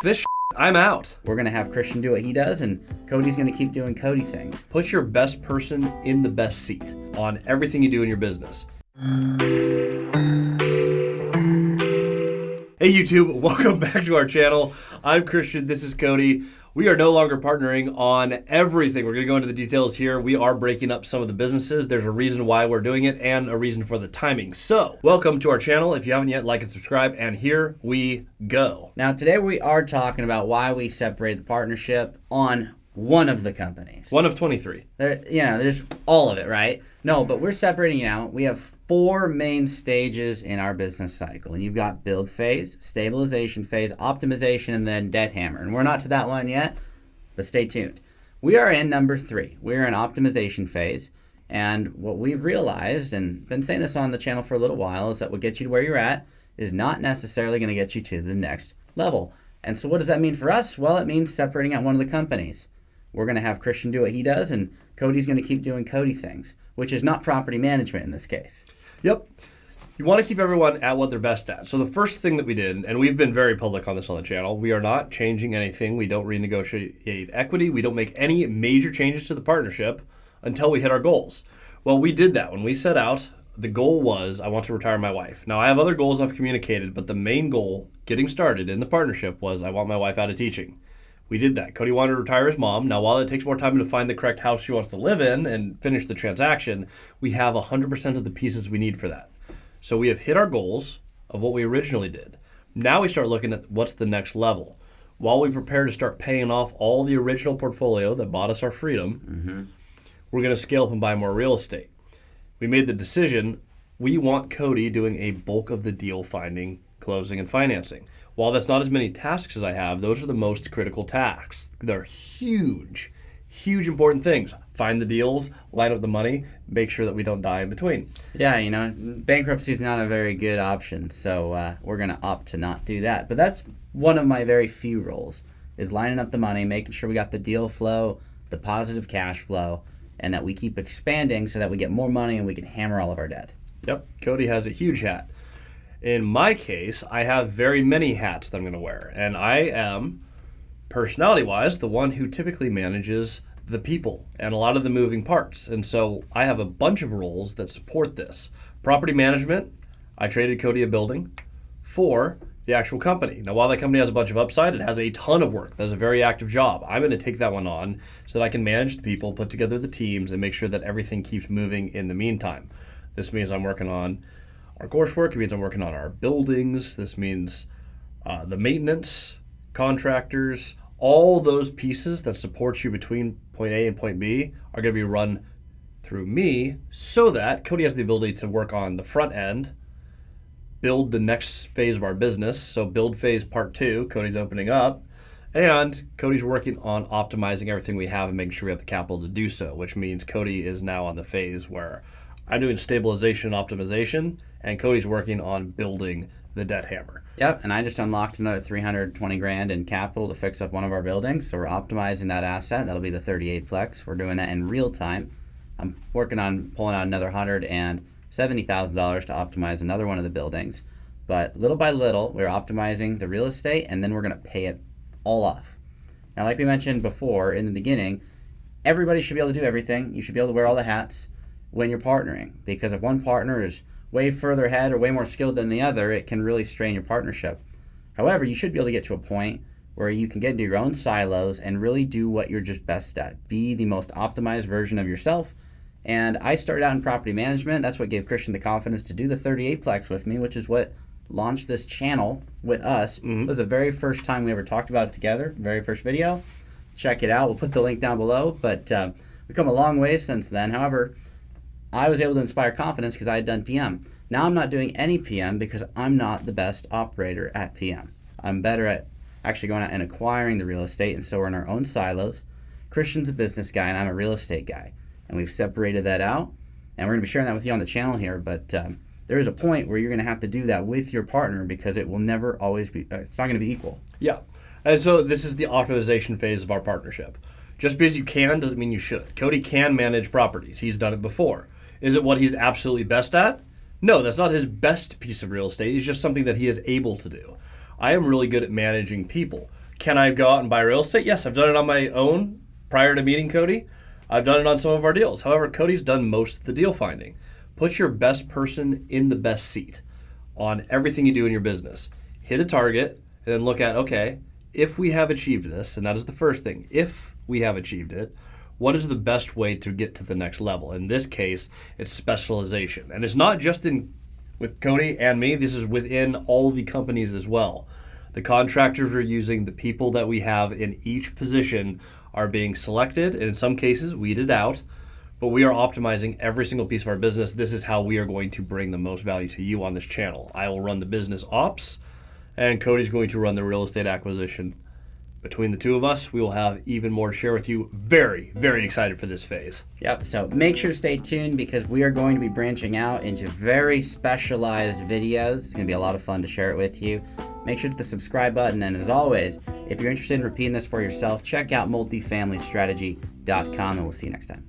this I'm out. We're going to have Christian do what he does, and Cody's going to keep doing Cody things. Put your best person in the best seat on everything you do in your business. Hey YouTube, welcome back to our channel. I'm Christian, this is Cody. We are no longer partnering on everything. We're going to go into the details here. We are breaking up some of the businesses. There's a reason why we're doing it and a reason for the timing. So, welcome to our channel. If you haven't yet, like and subscribe, and here we go. Now, today we are talking about why we separate the partnership on one of the companies. One of 23. There's all of it, right? No, but we're separating it out. We have 4 main stages in our business cycle. And you've got build phase, stabilization phase, optimization, and then debt hammer. And we're not to that one yet, but stay tuned. We are in number 3. We're in optimization phase. And what we've realized, and been saying this on the channel for a little while, is that what gets you to where you're at is not necessarily going to get you to the next level. And so what does that mean for us? Well, it means separating out one of the companies. We're going to have Christian do what he does, and Cody's going to keep doing Cody things, which is not property management in this case. Yep. You want to keep everyone at what they're best at. So the first thing that we did, and we've been very public on this on the channel, we are not changing anything. We don't renegotiate equity. We don't make any major changes to the partnership until we hit our goals. Well, we did that. When we set out, the goal was, I want to retire my wife. Now, I have other goals I've communicated, but the main goal, getting started in the partnership, was I want my wife out of teaching. We did that. Cody wanted to retire his mom. Now, while it takes more time to find the correct house she wants to live in and finish the transaction, we have 100% of the pieces we need for that. So we have hit our goals of what we originally did. Now we start looking at what's the next level. While we prepare to start paying off all the original portfolio that bought us our freedom, we're going to scale up and buy more real estate. We made the decision, we want Cody doing a bulk of the deal finding, closing, and financing. While that's not as many tasks as I have, those are the most critical tasks. They're huge, huge important things. Find the deals, line up the money, make sure that we don't die in between. Yeah, bankruptcy is not a very good option, so we're going to opt to not do that. But that's one of my very few roles, is lining up the money, making sure we got the deal flow, the positive cash flow, and that we keep expanding so that we get more money and we can hammer all of our debt. Yep, Cody has a huge hat. In my case, I have very many hats that I'm going to wear, and I am, personality-wise, the one who typically manages the people and a lot of the moving parts. And so I have a bunch of roles that support this. Property management, I traded Cody a building for the actual company. Now, while that company has a bunch of upside, it has a ton of work. That's a very active job. I'm going to take that one on so that I can manage the people, put together the teams, and make sure that everything keeps moving in the meantime. This means I'm working on our coursework. It means I'm working on our buildings. This means the maintenance, contractors, all those pieces that support you between point A and point B are going to be run through me so that Cody has the ability to work on the front end, build the next phase of our business. So build phase part 2, Cody's opening up, and Cody's working on optimizing everything we have and making sure we have the capital to do so, which means Cody is now on the phase where I'm doing stabilization and optimization, and Cody's working on building the debt hammer. Yep, and I just unlocked another $320,000 in capital to fix up one of our buildings, so we're optimizing that asset. That'll be the 38plex. We're doing that in real time. I'm working on pulling out another $170,000 to optimize another one of the buildings. But little by little, we're optimizing the real estate, and then we're going to pay it all off. Now, like we mentioned before in the beginning, everybody should be able to do everything. You should be able to wear all the hats when you're partnering, because if one partner is way further ahead or way more skilled than the other, it can really strain your partnership. However, you should be able to get to a point where you can get into your own silos and really do what you're just best at. Be the most optimized version of yourself. And I started out in property management. That's what gave Christian the confidence to do the 38plex with me, which is what launched this channel with us. It was the very first time we ever talked about it together, very first video. Check it out. We'll put the link down below. But we've come a long way since then. However, I was able to inspire confidence because I had done PM. Now I'm not doing any PM because I'm not the best operator at PM. I'm better at actually going out and acquiring the real estate, and so we're in our own silos. Christian's a business guy, and I'm a real estate guy. And we've separated that out, and we're going to be sharing that with you on the channel here, but there is a point where you're going to have to do that with your partner because it will never always be, it's not going to be equal. Yeah, and so this is the optimization phase of our partnership. Just because you can doesn't mean you should. Cody can manage properties. He's done it before. Is it what he's absolutely best at? No, that's not his best piece of real estate. It's just something that he is able to do. I am really good at managing people. Can I go out and buy real estate? Yes, I've done it on my own prior to meeting Cody. I've done it on some of our deals. However, Cody's done most of the deal finding. Put your best person in the best seat on everything you do in your business. Hit a target and then look at, okay, if we have achieved this, and that is the first thing, if we have achieved it, what is the best way to get to the next level? In this case, it's specialization. And it's not just with Cody and me, this is within all the companies as well. The contractors we're using, the people that we have in each position are being selected, and in some cases weeded out, but we are optimizing every single piece of our business. This is how we are going to bring the most value to you on this channel. I will run the business ops, and Cody's going to run the real estate acquisition. Between the two of us, we will have even more to share with you. Very, very excited for this phase. Yep, so make sure to stay tuned because we are going to be branching out into very specialized videos. It's going to be a lot of fun to share it with you. Make sure to hit the subscribe button, and as always, if you're interested in repeating this for yourself, check out multifamilystrategy.com, and we'll see you next time.